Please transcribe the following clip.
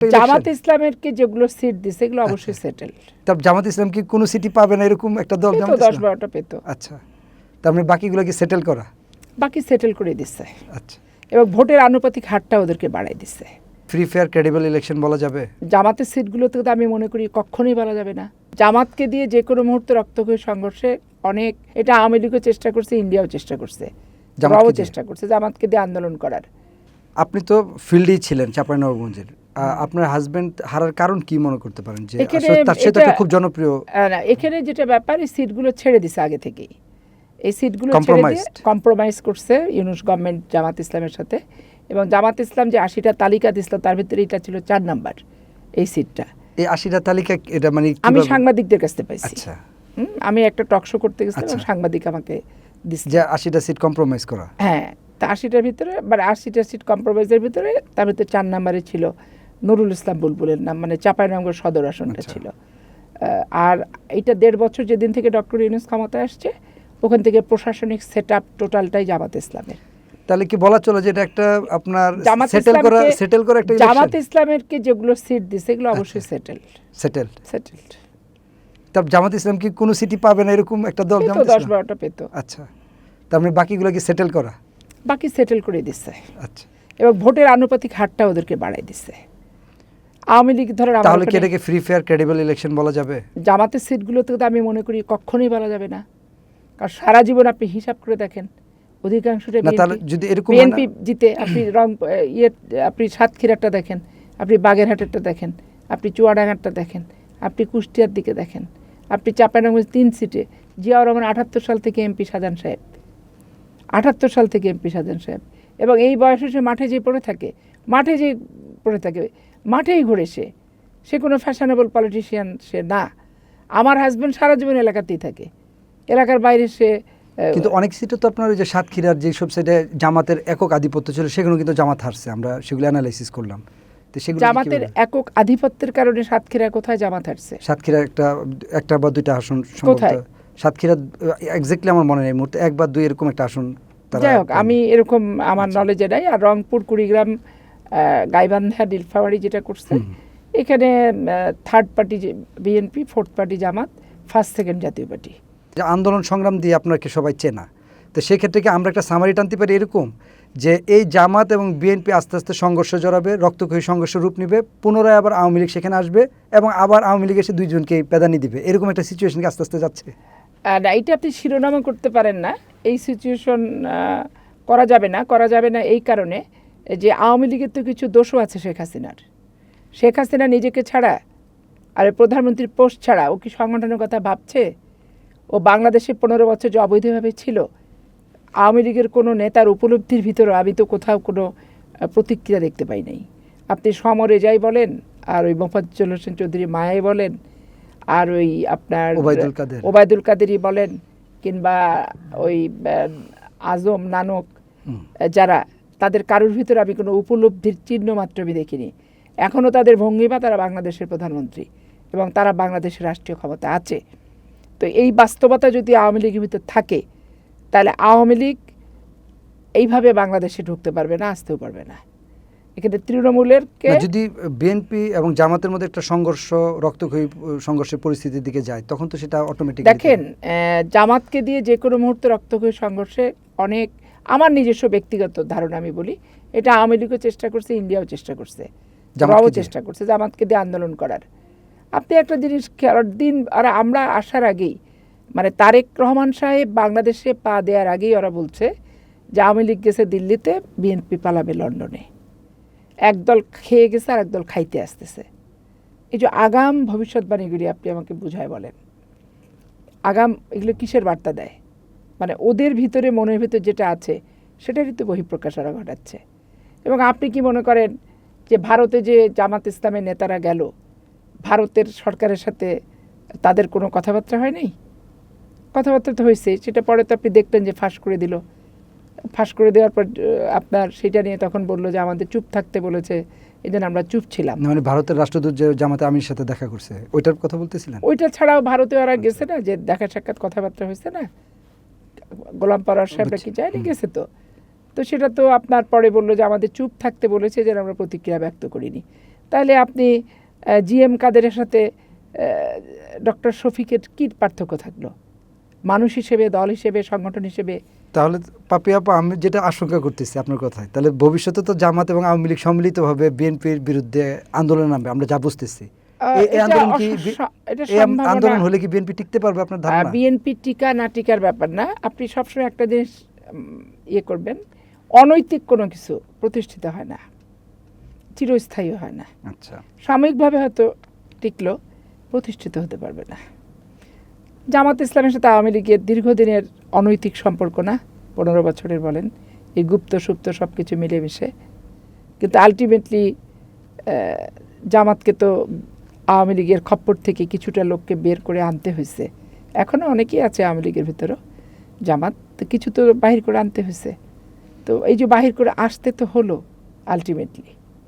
জামাত ইসলামের কে যেগুলো সিট দিছে এগুলো অবশ্যই সেটেল। তার জামাত ইসলাম কি কোনো সিটি পাবে না এরকম একটা দল? জামাত 10-12টা পেত। আচ্ছা, তার মানে বাকিগুলো কি সেটেল করা? বাকি সেটেল করে দিচ্ছে। আচ্ছা, এবং ভোটের আনুপাতিক হারটা ওদেরকে বাড়াই দিচ্ছে। ফ্রি ফেয়ার ক্রেডিবল ইলেকশন বলা যাবে? জামাতের সিটগুলোতে তো আমি মনে করি কখনোই বলা যাবে না। জামাতকে দিয়ে যে কোনো মুহূর্তে রক্তক্ষয়ী সংঘর্ষে অনেক, এটা আওয়ামী লীগও চেষ্টা করছে, ইন্ডিয়াও চেষ্টা করছে, রাও চেষ্টা করছে জামাতকে দিয়ে আন্দোলন করার। আপনি তো ফিল্ডেই ছিলেন চাঁপাইনবাবগঞ্জের, আপনার হাজবেন্ড হারার কারণ কি মনে করতে পারেন? যে তার সাথে একটা খুব জনপ্রিয় এখানে যেটা ব্যাপার, এই সিটগুলো ছেড়ে দিছে আগে থেকেই। এই সিটগুলো ছেড়ে দিয়ে কম্প্রোমাইজ করছে ইউনূস গভর্নমেন্ট জামাত ইসলামের সাথে। এবং জামাত ইসলাম যে 80টা তালিকা দিছিল তার ভিতরে এটা ছিল 4 নাম্বার এই সিটটা। এই 80টা তালিকা এটা মানে আমি সাংবাদিকদের কাছ থেকে পাইছি। আচ্ছা, আমি একটা টক শো করতে গেছিলাম, সাংবাদিক আমাকে দিচ্ছে যে 80টা সিট কম্প্রোমাইজ করা। হ্যাঁ, তা 80টার ভিতরে মানে 80টা সিট কম্প্রোমাইজের ভিতরে তার ভিতরে 4 নাম্বারে ছিল নুরুল ইসলাম বুলবুলের নাম, মানে চাঁপাইনবাবগঞ্জ সদর আসনটা ছিল। আর এইটা 1.5 বছর যেদিন থেকে ডক্টর ইউনূস ক্ষমতায় আসছে ওখান থেকে প্রশাসনিক সেট আপ টোটালটাই জামাত ইসলামের। তাহলে কি বলা চলে যে এটা একটা আপনার সেটেল করা একটা জামাত ইসলামের কে যেগুলো সিট দিছে এগুলো অবশ্যই সেটেলড। তার জামাত ইসলাম কি কোনো সিটি পাবে না এরকম একটা দল? জামাত 10-12টা পেত। আচ্ছা, তার মানে বাকিগুলো কি সেটেল করা? বাকি সেটেল করে দিচ্ছে। আচ্ছা, এবং ভোটের আনুপাতিক হারটা ওদেরকে বাড়াই দিচ্ছে। আওয়ামী লীগ ধরে তাহলে কি এটাকে ফ্রি ফেয়ার ক্রেডিবল ইলেকশন বলা যাবে? জামাতের সিটগুলোতে তো আমি মনে করি কখনোই বলা যাবে না। কারণ সারা জীবন আপনি হিসাব করে দেখেন অধিকাংশটা বিএনপি জিতে। আপনি আপনি সাতক্ষীরাটা দেখেন, আপনি বাগেরহাটেরটা দেখেন, আপনি চুয়াডাঙ্গারটা দেখেন, আপনি কুষ্টিয়ার দিকে দেখেন, আপনি চাঁপাইনবাবগঞ্জ 3 সিটে জিয়াউর রহমান 78 সাল থেকে এমপি শাহজাহান সাহেব, 78 সাল থেকে এমপি শাহজাহান সাহেব। এবং এই বয়সে সে মাঠে পড়ে থাকে, মাঠেই ঘুরে সে কোনো ফ্যাশনেবল পলিটিশিয়ান সে না। আমার হাজব্যান্ড সারা জীবন এলাকাতেই থাকে, এলাকার বাইরে সে। কিন্তু অনেক সিটে তো আপনার ওই যে সাতক্ষীরার যে সব সাইডে জামাতের একক আধিপত্য ছিল সেগুলো কিন্তু জামাত হারছে, আমরা সেগুলো অ্যানালাইসিস করলাম। তো সেগুলো জামাতের একক আধিপত্যের কারণে সাতক্ষীরা কোথায় জামাত হারছে? সাতক্ষীরা একটা বা 2টা আসন সম্ভবত সাতক্ষীরা এক্স্যাক্টলি আমার মনে নেই মুহূর্তে, 1 বা 2 এরকম একটা আসন। যাই হোক, আমি এরকম আমার নলেজে নাই। আর রংপুর, কুড়িগ্রাম, গাইবান্ধা, নীলফামারী যেটা করছে এখানে 3rd party BNP, 4th party জামাত, 1st 2nd জাতীয় পার্টি। আন্দোলন সংগ্রাম দিয়ে আপনাকে সবাই চেনা, তো সেক্ষেত্রে কি আমরা একটা সামারি টানতে পারি এরকম যে এই জামাত এবং বিএনপি আস্তে আস্তে সংঘর্ষ জড়াবে, রক্তক্ষয়ী সংঘর্ষ রূপ নেবে, পুনরায় আবার আওয়ামী লীগ সেখানে আসবে এবং আবার আওয়ামী লীগ এসে 2 জনকে প্যাদানি দিবে, এরকম একটা সিচুয়েশন কি আস্তে আস্তে যাচ্ছে? এইটা আপনি শিরোনামও করতে পারেন না। এই সিচুয়েশন করা যাবে না এই কারণে যে আওয়ামী লীগের তো কিছু দোষও আছে শেখ হাসিনা নিজেকে ছাড়া আর প্রধানমন্ত্রীর পোস্ট ছাড়া ও কি সংগঠনের কথা ভাবছে? ও বাংলাদেশে 15 বছর যে অবৈধভাবে ছিল, আওয়ামী লীগের কোনো নেতার উপলব্ধির ভিতরে আমি তো কোথাও কোনো প্রতিক্রিয়া দেখতে পাই নাই। আপনি সমরে যাই বলেন, আর ওই মোফাজ্জল হোসেন চৌধুরী মায়াই বলেন, আর ওই আপনার ওবায়দুল কাদেরই বলেন, কিংবা ওই আজম নানক, যারা তাদের কারোর ভিতরে আমি কোনো উপলব্ধির চিহ্ন মাত্র আমি দেখিনি। এখনও তাদের ভঙ্গিমা তারা বাংলাদেশের প্রধানমন্ত্রী এবং তারা বাংলাদেশের রাষ্ট্রীয় ক্ষমতা আছে। তো এই বাস্তবতা যদি আওয়ামী লীগের ভিতর থাকে তাহলে আওয়ামী লীগ এইভাবে বাংলাদেশে ঢুকতে পারবে না, আসতেও পারবে না। এখানে তৃণমূলের যদি বিএনপি এবং জামাতের মধ্যে একটা সংঘর্ষ, রক্তক্ষয়ী সংঘর্ষের পরিস্থিতির দিকে যায় তখন তো সেটা অটোমেটিক। দেখেন, জামাতকে দিয়ে যে কোনো মুহূর্তে রক্তক্ষয়ী সংঘর্ষে অনেক, আমার নিজস্ব ব্যক্তিগত ধারণা আমি বলি, এটা আওয়ামী লীগও চেষ্টা করছে, ইন্ডিয়াও চেষ্টা করছে, রাও চেষ্টা করছে জামাতকে দিয়ে আন্দোলন করার। আপনি একটা জিনিস দিন, আর আমরা আসার আগেই, মানে তারেক রহমান সাহেব বাংলাদেশে পা দেওয়ার আগেই ওরা বলছে যে আওয়ামী লীগ গেছে দিল্লিতে, বিএনপি পালাবে লন্ডনে। একদল খেয়ে গেছে আর একদল খাইতে আসতেছে। এই যে আগাম ভবিষ্যৎবাণীগুলি আপনি আমাকে বুঝায় বলেন, আগাম এগুলো কিসের বার্তা দেয়? মানে ওদের ভিতরে, মনের ভিতরে যেটা আছে সেটারই তো বহিঃপ্রকাশ ওরা ঘটাচ্ছে। এবং আপনি কি মনে করেন যে ভারতে যে জামাত ইসলামের নেতারা গেল, ভারতের সরকারের সাথে তাদের কোনো কথাবার্তা হয় নাই? কথাবার্তা তো হয়েছে, সেটা পরে তো আপনি দেখলেন যে ফাঁস করে দেওয়ার পর আপনার সেটা নিয়ে তখন বললো যে আমাদের চুপ থাকতে বলেছে, এই জন্য আমরা চুপ ছিলাম। মানে ভারতের রাষ্ট্রদূত যে জামাতে আমির সাথে দেখা করছে ওইটার কথা বলতেছিলেন? ওইটা ছাড়াও ভারতে ওরা গেছে না, যে দেখা সাক্ষাৎ কথাবার্তা হয়েছে না, গোলাম পরোয়ার সাহেবরা কি যায়নি, গেছে তো সেটা তো আপনার পরে বললো যে আমাদের চুপ থাকতে বলেছে, যে আমরা প্রতিক্রিয়া ব্যক্ত করিনি। তাহলে আপনি জিএম কাদেরের সাথে ডক্টর শফিকের কী পার্থক্য থাকলো মানুষ হিসেবে, দল হিসেবে, সংগঠন হিসেবে? তাহলে পাপিয়া আপা, আমি যেটা আশঙ্কা করতেছি আপনার কথায়, তাহলে ভবিষ্যতে তো জামাত এবং আওয়ামী লীগ সম্মিলিতভাবে বিএনপির বিরুদ্ধে আন্দোলন নামবে, আমরা যা বুঝতেছি। এই আন্দোলন কি, এই আন্দোলন হলে কি বিএনপি টিকতে পারবে আপনার ধারণা? বিএনপি টিকা না টিকার ব্যাপার না, আপনি সবসময় একটা জিনিস ইয়ে করবেন, অনৈতিক কোনো কিছু প্রতিষ্ঠিত হয় না, চিরস্থায়ী হয় না। আচ্ছা, সাময়িকভাবে হয়তো টিকলো, প্রতিষ্ঠিত হতে পারবে না। জামাত ইসলামের সাথে আওয়ামী লীগের দীর্ঘদিনের অনৈতিক সম্পর্ক না, 15 বছরের বলেন, এই গুপ্ত সুপ্ত সব কিছু মিলেমিশে, কিন্তু আলটিমেটলি জামাতকে তো আওয়ামী লীগের খপ্পর থেকে কিছুটা লোককে বের করে আনতে হয়েছে। এখনও অনেকেই আছে আওয়ামী লীগের ভিতরেও, জামাত তো কিছু তো বাহির করে আনতে হয়েছে। তো এই যে বাহির করে আসতে তো হলো আলটিমেটলি।